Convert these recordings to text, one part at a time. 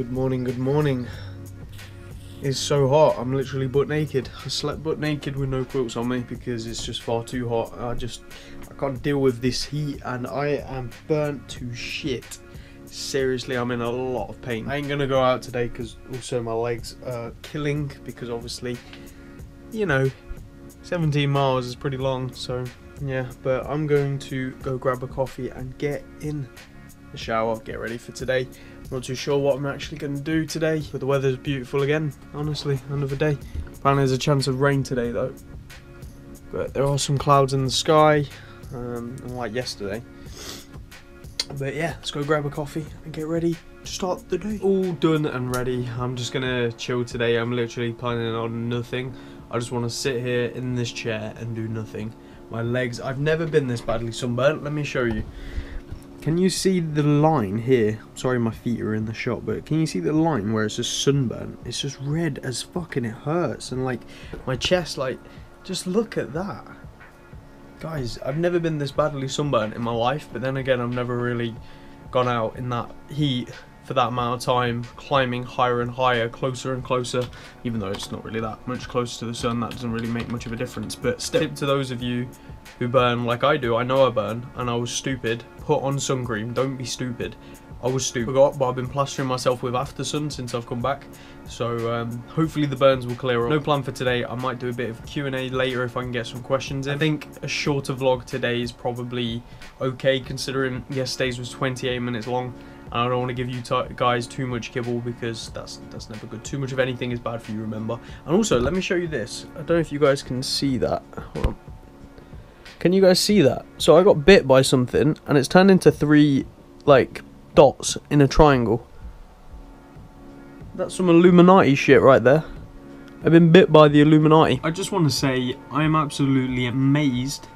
good morning, good morning. It's so hot, I'm literally butt naked. I slept butt naked with no quilts on me because it's just far too hot. I can't deal with this heat and I am burnt to shit. Seriously, I'm in a lot of pain. I ain't gonna go out today because also my legs are killing because obviously, you know, 17 miles is pretty long, so yeah. But I'm going to go grab a coffee and get in the shower, get ready for today. I'm not too sure what I'm actually going to do today, but the weather's beautiful again, honestly, another day. Apparently there's a chance of rain today though, but there are some clouds in the sky, unlike yesterday. But yeah, let's go grab a coffee and get ready to start the day. All done and ready. I'm just going to chill today. I'm literally planning on nothing. I just want to sit here in this chair and do nothing. My legs, I've never been this badly sunburnt. Let me show you. Can you see the line here? Sorry my feet are in the shot, but can you see the line where it's just sunburn? It's just red as fuck and it hurts. And like my chest, like, just look at that. Guys, I've never been this badly sunburnt in my life, but then again, I've never really gone out in that heat for that amount of time, climbing higher and higher, closer and closer, even though it's not really that much closer to the sun. That doesn't really make much of a difference. But still, tip to those of you who burn like I do. I know I burn and I was stupid. Put on sun cream, don't be stupid. I was stupid. Forgot, but I've been plastering myself with after sun since I've come back, so hopefully the burns will clear up. No plan for today. I might do a bit of Q&A later if I can get some questions in. I think a shorter vlog today is probably okay, considering yesterday's was 28 minutes long. I don't want to give you guys too much kibble because that's never good. Too much of anything is bad for you, remember. And also, let me show you this. I don't know if you guys can see that. Hold on. Can you guys see that? So I got bit by something and it's turned into 3 like dots in a triangle. That's some Illuminati shit right there. I've been bit by the Illuminati. I just want to say I am absolutely amazed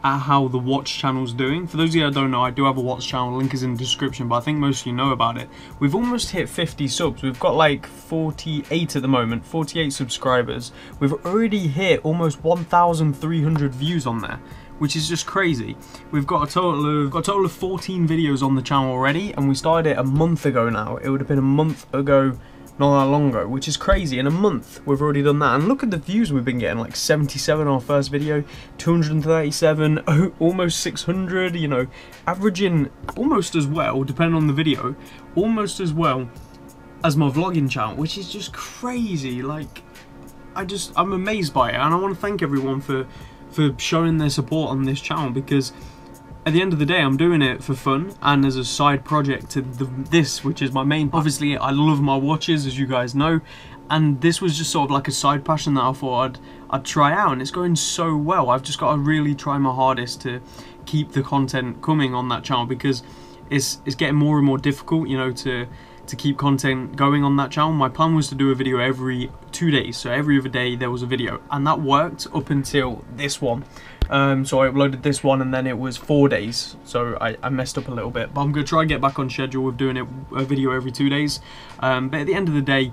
at how the watch channel's doing. For those of you that don't know, I do have a watch channel, link is in the description, but I think most of you know about it. We've almost hit 50 subs. We've got like 48 at the moment, 48 subscribers. We've already hit almost 1,300 views on there, which is just crazy. We've got a total of 14 videos on the channel already, and we started it a month ago now. It would have been a month ago, not that long ago, which is crazy. In a month we've already done that, and look at the views we've been getting. Like 77 our first video, 237, almost 600, you know, averaging almost as well, depending on the video, almost as well as my vlogging channel, which is just crazy. Like, I'm amazed by it, and I want to thank everyone for showing their support on this channel, because at the end of the day, I'm doing it for fun and as a side project to this, which is my main. Obviously, I love my watches, as you guys know, and this was just sort of like a side passion that I thought I'd try out, and it's going so well. I've just got to really try my hardest to keep the content coming on that channel, because it's getting more and more difficult, you know, to keep content going on that channel. My plan was to do a video every 2 days, so every other day there was a video, and that worked up until this one. So I uploaded this one and then it was 4 days, so I messed up a little bit, but I'm going to try and get back on schedule with doing a video every 2 days. But at the end of the day,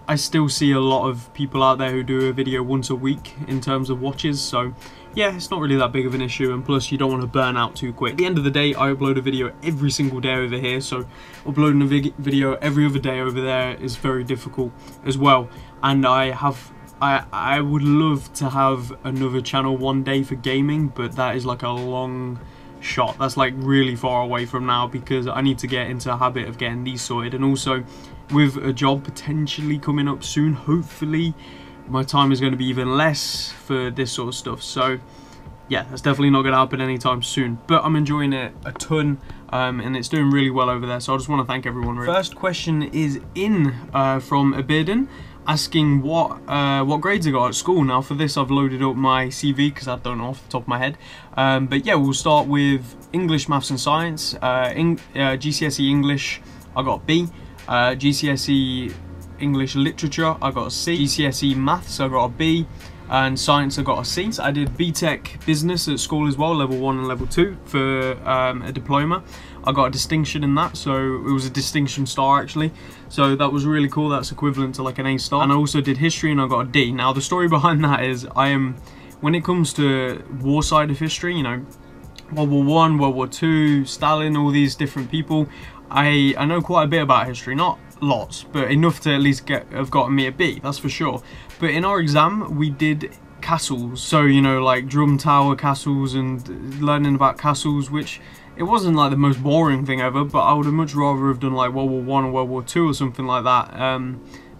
I still see a lot of people out there who do a video once a week in terms of watches, so yeah, it's not really that big of an issue, and plus you don't want to burn out too quick. At the end of the day, I upload a video every single day over here, so uploading a video every other day over there is very difficult as well. And I would love to have another channel one day for gaming, but that is like a long shot. That's like really far away from now, because I need to get into a habit of getting these sorted, and also with a job potentially coming up soon, hopefully my time is going to be even less for this sort of stuff. So yeah, that's definitely not going to happen anytime soon, but I'm enjoying it a ton, and it's doing really well over there, so I just want to thank everyone. First question is in from Abidin, asking what grades I got at school. Now for this I've loaded up my CV because I don't know off the top of my head, but yeah, we'll start with English, Maths and Science. GCSE English I got a B, GCSE English Literature I got a C, GCSE Maths I got a B, and Science I got a C. I did BTEC Business at school as well, level 1 and level 2 for a diploma. I got a distinction in that, so it was a distinction star actually, so that was really cool. That's equivalent to like an A star. And I also did history and I got a D. Now the story behind that is when it comes to war side of history, you know, World War I, World War II, Stalin, all these different people, I know quite a bit about history. Not lots, but enough to at least have gotten me a B, that's for sure. But in our exam, we did castles, so you know, like drum tower castles and learning about castles, which it wasn't like the most boring thing ever, but I would have much rather have done like World War One or World War Two or something like that,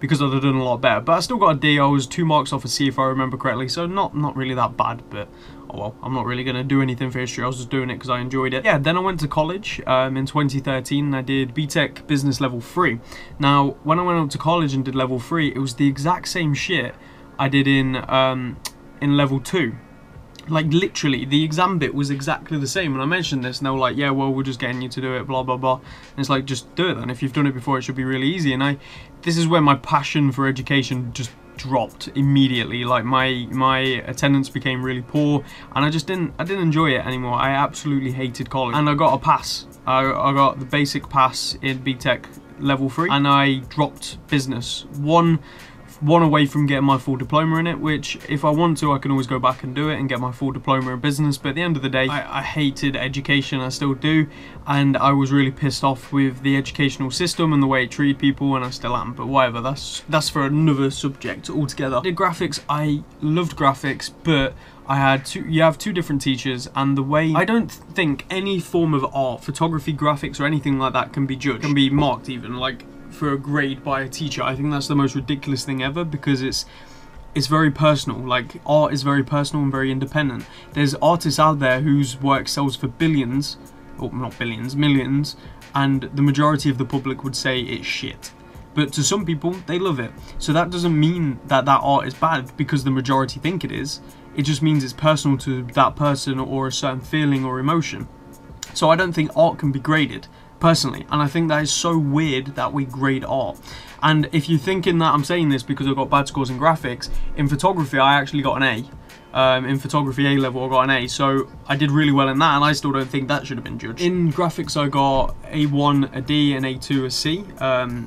because I'd have done a lot better. But I still got a D. I was 2 marks off a C if I remember correctly, so not really that bad, but oh well, I'm not really going to do anything for history. I was just doing it because I enjoyed it. Yeah, then I went to college in 2013 and I did BTEC Business Level 3. Now, when I went up to college and did Level 3, it was the exact same shit I did in Level 2. Like, literally, the exam bit was exactly the same. And I mentioned this and they were like, yeah, well, we're just getting you to do it, blah, blah, blah. And it's like, just do it then. If you've done it before, it should be really easy. And this is where my passion for education just dropped immediately. Like my attendance became really poor and I didn't enjoy it anymore. I absolutely hated college, and I got a pass. I got the basic pass in BTEC Level 3 and I dropped business. One away from getting my full diploma in it, which if I want to I can always go back and do it and get my full diploma in business, but at the end of the day I hated education. I still do, and I was really pissed off with the educational system and the way it treated people, and I still am, but whatever, that's for another subject altogether. I did graphics. I loved graphics, but you have two different teachers, and the way, I don't think any form of art, photography, graphics or anything like that can be judged, can be marked even, like for a grade by a teacher. I think that's the most ridiculous thing ever, because it's very personal. Like, art is very personal and very independent. There's artists out there whose work sells for billions, or not billions, millions, and the majority of the public would say it's shit. But to some people, they love it. So that doesn't mean that art is bad because the majority think it is. It just means it's personal to that person or a certain feeling or emotion. So I don't think art can be graded, personally, and I think that is so weird that we grade art. And if you're thinking that I'm saying this because I got bad scores in graphics, in photography I actually got an A. In photography A level I got an A, so I did really well in that, and I still don't think that should have been judged. In graphics I got A1 a D and A2 a C,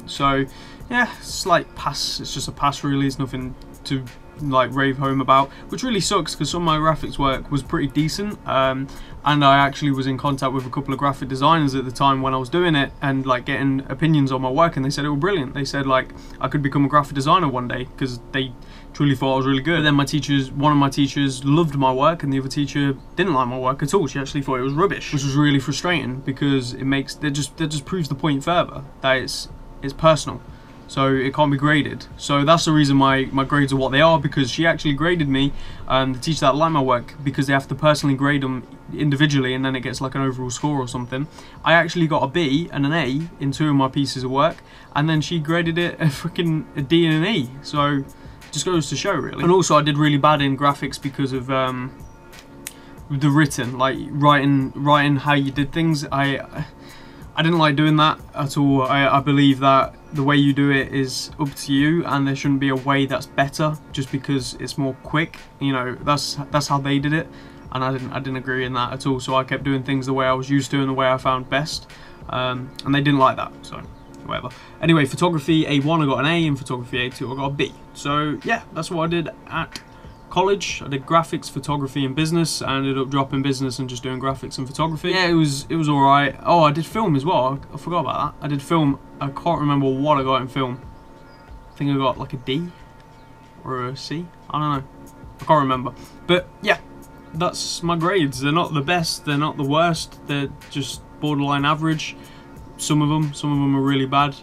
so yeah, slight pass. It's just a pass really, it's nothing to like rave home about, which really sucks because some of my graphics work was pretty decent, and I actually was in contact with a couple of graphic designers at the time when I was doing it and like getting opinions on my work, and they said it was brilliant. They said like I could become a graphic designer one day because they truly thought I was really good. But then one of my teachers loved my work and the other teacher didn't like my work at all. She actually thought it was rubbish, which was really frustrating because that just proves the point further that it's personal. So it can't be graded. So that's the reason my grades are what they are, because she actually graded me, the teacher that liked my work, because they have to personally grade them individually and then it gets like an overall score or something. I actually got a B and an A in 2 of my pieces of work, and then she graded it a D and an E. So it just goes to show really. And also I did really bad in graphics because of the written, like writing how you did things. I didn't like doing that at all. I believe that the way you do it is up to you, and there shouldn't be a way that's better just because it's more quick. You know, that's how they did it, and I didn't agree in that at all. So I kept doing things the way I was used to and the way I found best, and they didn't like that. So whatever. Anyway, photography A1 I got an A, and photography A2 I got a B. So yeah, that's what I did at college. I did graphics, photography and business. I ended up dropping business and just doing graphics and photography. Yeah, it was alright. Oh, I did film as well. I forgot about that. I did film. I can't remember what I got in film. I think I got like a D or a C. I don't know. I can't remember. But yeah, that's my grades. They're not the best. They're not the worst. They're just borderline average. Some of them are really bad.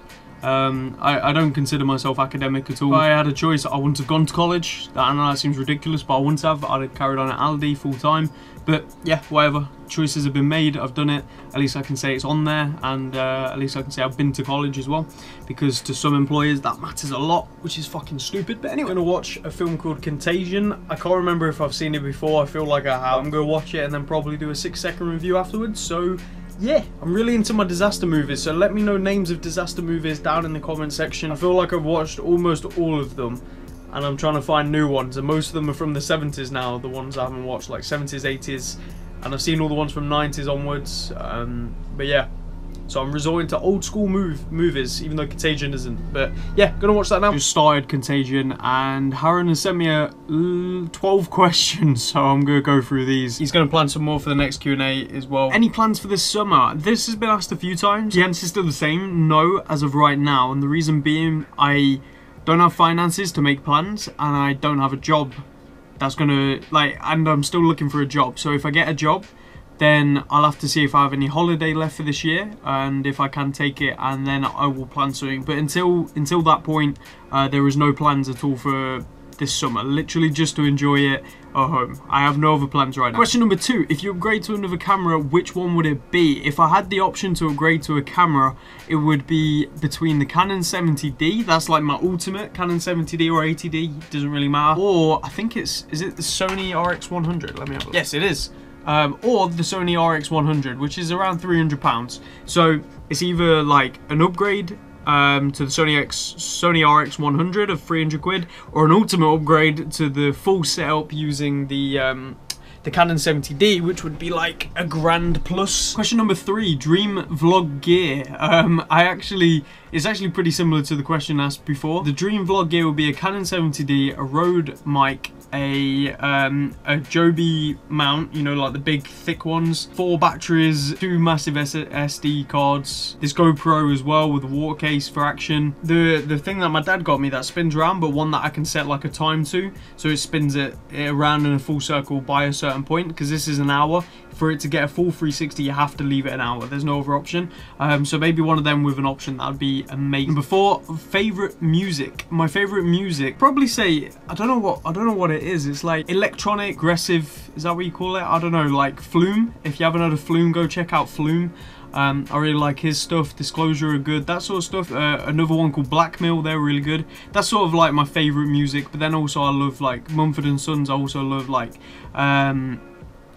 I don't consider myself academic at all. If I had a choice, I wouldn't have gone to college. I know that seems ridiculous, but I wouldn't have. I'd have carried on at Aldi full time. But yeah, whatever. Choices have been made. I've done it. At least I can say it's on there, and at least I can say I've been to college as well. Because to some employers that matters a lot, which is fucking stupid. But anyway, I'm gonna watch a film called Contagion. I can't remember if I've seen it before. I feel like I have. I'm gonna watch it and then probably do a 6-second review afterwards. So yeah, I'm really into my disaster movies, so let me know names of disaster movies down in the comment section. I feel like I've watched almost all of them, and I'm trying to find new ones, and most of them are from the 70s now, the ones I haven't watched, like 70s, 80s, and I've seen all the ones from 90s onwards, but yeah, So I'm resorting to old school movies, even though Contagion isn't. But yeah, gonna watch that now. Just started Contagion, and Harren has sent me a 12 questions, so I'm gonna go through these. He's gonna plan some more for the next Q&A as well. Any plans for this summer? This has been asked a few times. The answer is still the same, no, as of right now. And the reason being, I don't have finances to make plans, and I don't have a job that's gonna, like, and I'm still looking for a job. So if I get a job, then I'll have to see if I have any holiday left for this year, and if I can take it, and then I will plan something. But until that point, there is no plans at all for this summer. Literally just to enjoy it at home. I have no other plans right now. Question number 2. If you upgrade to another camera, which one would it be? If I had the option to upgrade to a camera, it would be between the Canon 70D, that's like my ultimate, Canon 70D or 80D, doesn't really matter. Or I think is it the Sony RX100? Let me have a look. Yes, it is. Or the Sony RX100, which is around £300. So it's either like an upgrade to the Sony RX100 of 300 quid, or an ultimate upgrade to the full setup using the Canon 70D, which would be like a grand plus. Question number 3, dream vlog gear. It's actually pretty similar to the question asked before. The dream vlog gear would be a Canon 70D, a Rode mic, a Joby mount, you know, like the big thick ones, 4 batteries, 2 massive SD cards, this GoPro as well with a water case for action, the thing that my dad got me that spins around, but one that I can set like a time to, so it spins it around in a full circle by a certain point, because this is an hour. For it to get a full 360, you have to leave it an hour. There's no other option. So maybe one of them with an option, that would be amazing. Number 4, favorite music. My favorite music, probably say, I don't know what it is. It's like electronic, aggressive. Is that what you call it? I don't know. Like Flume. If you haven't heard of Flume, go check out Flume. I really like his stuff. Disclosure are good, that sort of stuff. Another one called Blackmill, they're really good. That's sort of like my favorite music. But then also I love like Mumford & Sons. I also love like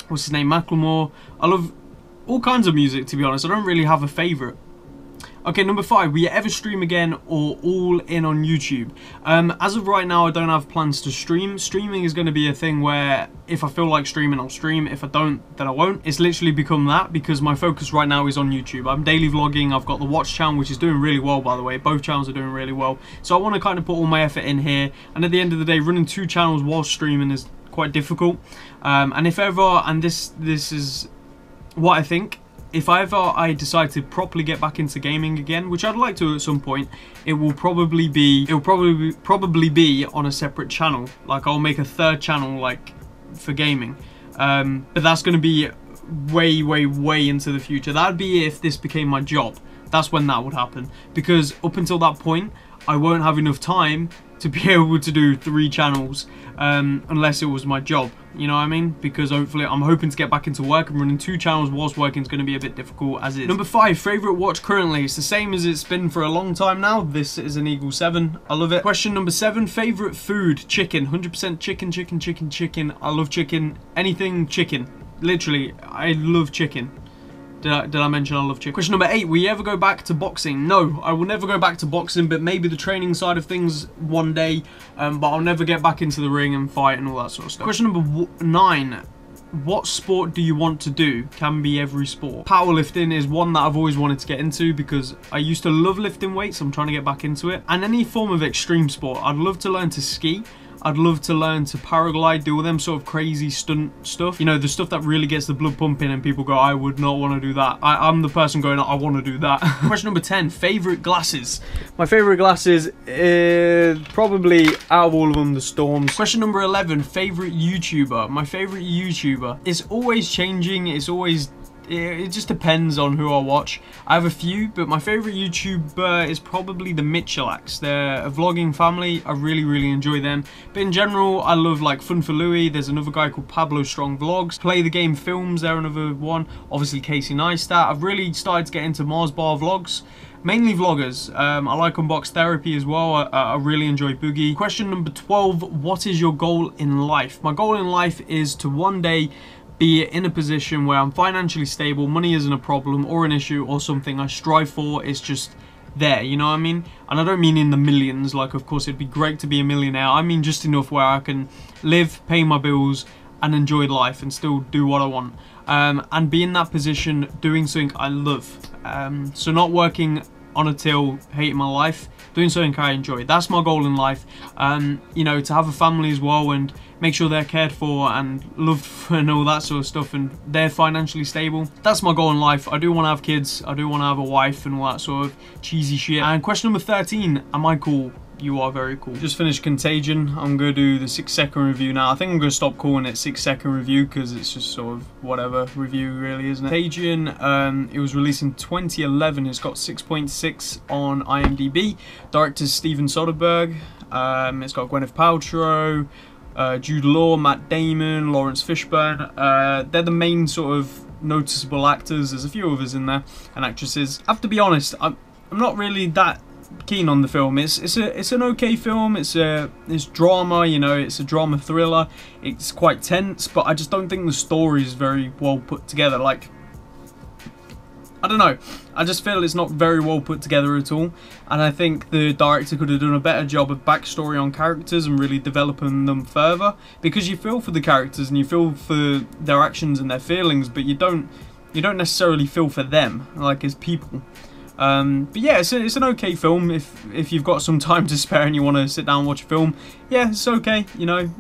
what's his name, Macklemore. I love all kinds of music, to be honest. I don't really have a favorite. Okay, number 5, will you ever stream again or all in on YouTube? As of right now, I don't have plans to stream. Streaming is going to be a thing where if I feel like streaming, I'll stream. If I don't, then I won't. It's literally become that because my focus right now is on YouTube. I'm daily vlogging. I've got the Watch channel, which is doing really well, by the way. Both channels are doing really well. So I want to kind of put all my effort in here. And at the end of the day, running 2 channels while streaming is quite difficult. And if ever, and this is what I think, if ever I decide to properly get back into gaming again, which I'd like to at some point, it will probably be on a separate channel. Like I'll make a 3rd channel like for gaming, but that's going to be way into the future. That'd be if this became my job. That's when that would happen, because up until that point I won't have enough time to be able to do 3 channels unless it was my job, you know what I mean? Because hopefully I'm hoping to get back into work, and running 2 channels whilst working is going to be a bit difficult as is. Number 5, favourite watch currently. It's the same as it's been for a long time now. This is an Eagle 7. I love it. Question number 7, favourite food. Chicken. 100% chicken. I love chicken. Anything chicken. Literally, I love chicken. Did I mention I love chicken? Question number 8, will you ever go back to boxing? No, I will never go back to boxing, but maybe the training side of things one day, but I'll never get back into the ring and fight and all that sort of stuff. Question number 9, what sport do you want to do? Can be every sport. Powerlifting is one that I've always wanted to get into because I used to love lifting weights. I'm trying to get back into it. And any form of extreme sport. I'd love to learn to ski. I'd love to learn to paraglide, do all them sort of crazy stunt stuff. You know, the stuff that really gets the blood pumping and people go, I would not want to do that. I'm the person going, I want to do that. Question number 10, favourite glasses. My favourite glasses is probably, out of all of them, the Storms. Question number 11, favourite YouTuber. My favourite YouTuber. It's always changing, it just depends on who I watch. I have a few, but my favourite YouTuber is probably the Mitchellacs. They're a vlogging family. I really enjoy them. But in general, I love like Fun for Louie. There's another guy called Pablo Strong Vlogs. Play the Game Films, they're another one. Obviously Casey Neistat. I've really started to get into Mars Bar vlogs. Mainly vloggers. I like Unbox Therapy as well. I really enjoy Boogie. Question number 12, what is your goal in life? My goal in life is to one day be in a position where I'm financially stable, money isn't a problem or an issue or something I strive for. It's just there, you know what I mean? And I don't mean in the millions, like of course it'd be great to be a millionaire. I mean just enough where I can live, pay my bills and enjoy life and still do what I want. and be in that position doing something I love. So not working on a till, hating my life, doing something I enjoy. That's my goal in life. You know, to have a family as well and make sure they're cared for and loved and all that sort of stuff, and they're financially stable. That's my goal in life. I do want to have kids. I do want to have a wife and all that sort of cheesy shit. And question number 13, am I cool? You are very cool. Just finished Contagion. I'm going to do the 6-second review now. I think I'm going to stop calling it 6-second review because it's just sort of whatever review really, isn't it? Contagion, it was released in 2011. It's got 6.6 on IMDb. Director Steven Soderbergh. It's got Gwyneth Paltrow, Jude Law, Matt Damon, Lawrence Fishburne. They're the main sort of noticeable actors. There's a few others in there and actresses. I have to be honest, I'm not really that keen on the film. It's an okay film. It's drama, you know, it's a drama thriller. It's quite tense, but I just don't think the story is very well put together. Like, I don't know, I just feel it's not very well put together at all, and I think the director could have done a better job of backstory on characters and really developing them further, because you feel for the characters and you feel for their actions and their feelings, but you don't necessarily feel for them, like, as people. But yeah, it's an okay film. If you've got some time to spare and you want to sit down and watch a film, yeah, it's okay, you know.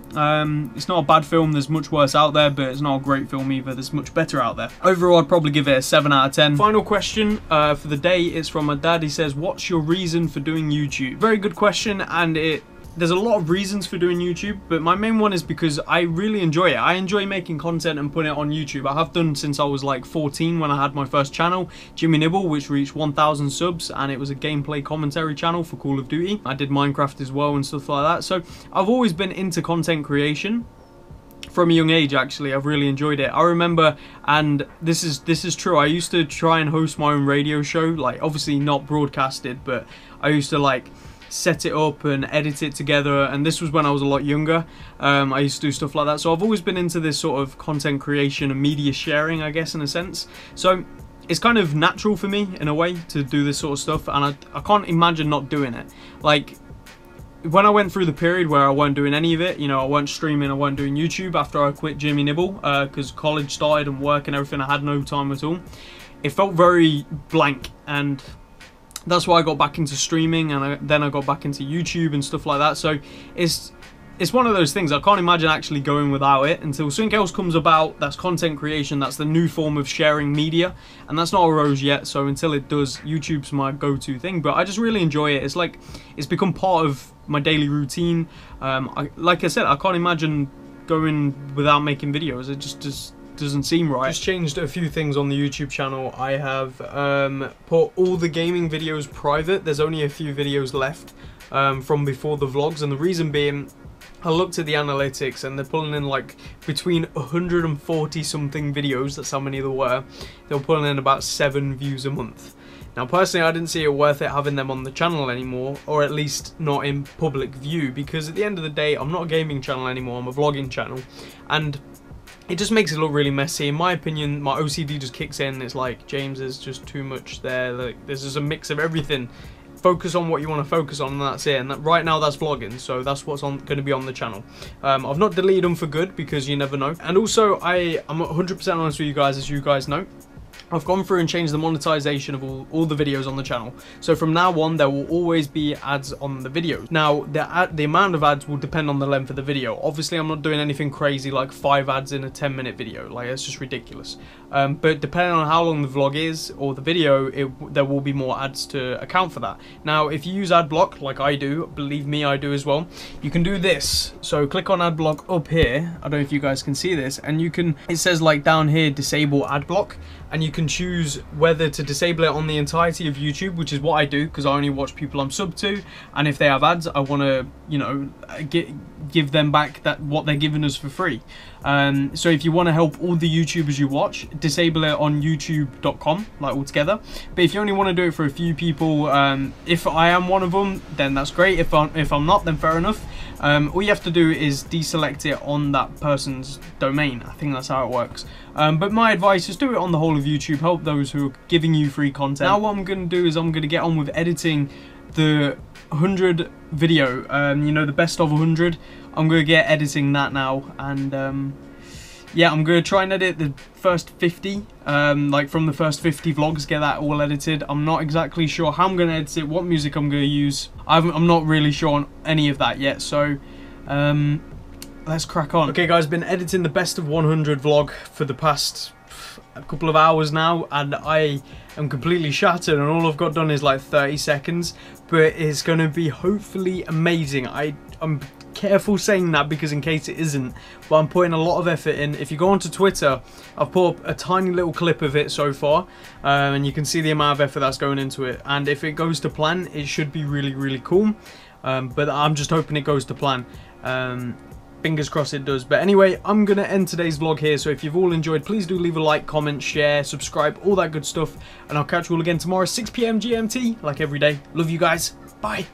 It's not a bad film. There's much worse out there, but it's not a great film either. There's much better out there. Overall, I'd probably give it a 7 out of 10. Final question for the day is from my dad. He says, what's your reason for doing YouTube? Very good question, and there's a lot of reasons for doing YouTube, but my main one is because I really enjoy it. I enjoy making content and putting it on YouTube. I have done since I was like 14 when I had my first channel, Jimmy Nibble, which reached 1,000 subs, and it was a gameplay commentary channel for Call of Duty. I did Minecraft as well and stuff like that. So I've always been into content creation. From a young age, actually, I've really enjoyed it. I remember, and this is true, I used to try and host my own radio show, like obviously not broadcasted, but I used to like set it up and edit it together, and this was when I was a lot younger. I used to do stuff like that, so I've always been into this sort of content creation and media sharing, I guess, in a sense. So it's kind of natural for me in a way to do this sort of stuff, and I can't imagine not doing it. Like, when I went through the period where I weren't doing any of it, you know, I weren't streaming, I weren't doing YouTube after I quit Jimmy Nibble, because college started and work and everything, I had no time at all. It felt very blank, and that's why I got back into streaming, and then I got back into YouTube and stuff like that. So it's one of those things, I can't imagine actually going without it until something else comes about. That's content creation, that's the new form of sharing media, and that's not arose yet. So until it does, YouTube's my go-to thing. But I just really enjoy it. It's like, it's become part of my daily routine. Like I said, I can't imagine going without making videos. It just doesn't seem right. Just changed a few things on the YouTube channel. I have put all the gaming videos private. There's only a few videos left from before the vlogs, and the reason being, I looked at the analytics and they're pulling in like between 140 something videos, that's how many there were. They were pulling in about 7 views a month. Now personally, I didn't see it worth it having them on the channel anymore, or at least not in public view, because at the end of the day, I'm not a gaming channel anymore, I'm a vlogging channel, and it just makes it look really messy. In my opinion, my OCD just kicks in. It's like, James, there's just too much there. Like, there's just a mix of everything. Focus on what you want to focus on, and that's it. And right now, that's vlogging, so that's what's going to be on the channel. I've not deleted them for good, because you never know. And also, I'm 100% honest with you guys, as you guys know. I've gone through and changed the monetization of all the videos on the channel. So from now on, there will always be ads on the videos. Now, the amount of ads will depend on the length of the video. Obviously, I'm not doing anything crazy like 5 ads in a 10-minute video. Like, that's just ridiculous. But depending on how long the vlog is or the video, there will be more ads to account for that. Now, if you use AdBlock, like I do, believe me, I do as well, you can do this. So click on AdBlock up here. I don't know if you guys can see this, and you can, it says like down here, disable AdBlock, and you can choose whether to disable it on the entirety of YouTube, which is what I do, because I only watch people I'm subbed to, and if they have ads, I want to, you know, give them back what they're giving us for free. So if you want to help all the YouTubers you watch, disable it on youtube.com, like altogether. But if you only want to do it for a few people, if I am one of them, then that's great. If I'm not, then fair enough. All you have to do is deselect it on that person's domain. I think that's how it works. But my advice is do it on the whole of YouTube. Help those who are giving you free content. Now what I'm going to do is I'm going to get on with editing the 100 video, you know, the best of 100. I'm going to get editing that now, and yeah, I'm going to try and edit the first 50, like from the first 50 vlogs, get that all edited. I'm not exactly sure how I'm going to edit it, what music I'm going to use. I'm not really sure on any of that yet, so let's crack on. Okay guys, been editing the best of 100 vlog for the past a couple of hours now, and I am completely shattered, and all I've got done is like 30 seconds, but it's going to be hopefully amazing. I'm careful saying that because in case it isn't, but I'm putting a lot of effort in. If you go onto Twitter, I've put up a tiny little clip of it so far, and you can see the amount of effort that's going into it, and if it goes to plan, it should be really cool, but I'm just hoping it goes to plan. Fingers crossed it does. But anyway, I'm gonna end today's vlog here, so if you've all enjoyed, please do leave a like, comment, share, subscribe, all that good stuff, and I'll catch you all again tomorrow 6 PM GMT, like every day. Love you guys, bye.